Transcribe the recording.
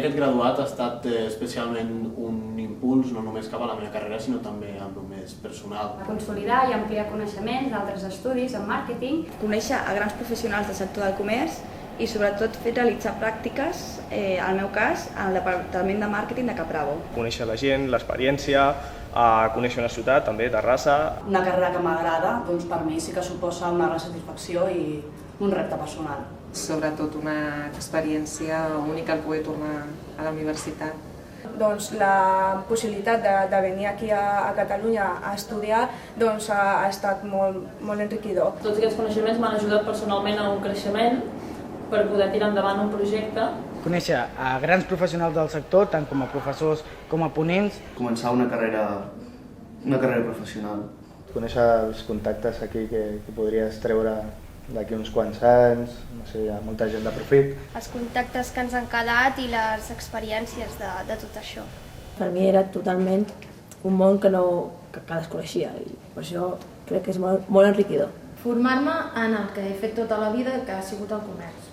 aquest graduat ha estat especialment un impuls no només cap a la meva carrera, sinó també en el més personal. Consolidar i ampliar coneixements d'altres estudis en màrqueting. Conèixer a grans professionals del sector del comerç i sobretot fer realitzar pràctiques, en el meu cas, al departament de màrqueting de Capravo. Conèixer la gent, l'experiència, conèixer una ciutat, també, Terrassa. Una carrera que m'agrada, doncs per mi sí que suposa una gran satisfacció i un repte personal. Sobretot una experiència única el poder tornar a la universitat. Doncs la possibilitat de venir aquí a Catalunya a estudiar doncs ha estat molt enriquidor. Tots aquests coneixements m'han ajudat personalment a un creixement per poder tirar endavant un projecte. Conèixer a grans professionals del sector, tant com a professors com a ponents. Començar una carrera professional. Conèixer els contactes aquí que podries treure d'aquí uns quants anys, no sé, hi ha molta gent de profit. Els contactes que ens han quedat i les experiències de tot això. Per mi era totalment un món que desconeixia i per això crec que és molt enriquidor. Formar-me en el que he fet tota la vida, que ha sigut el comerç.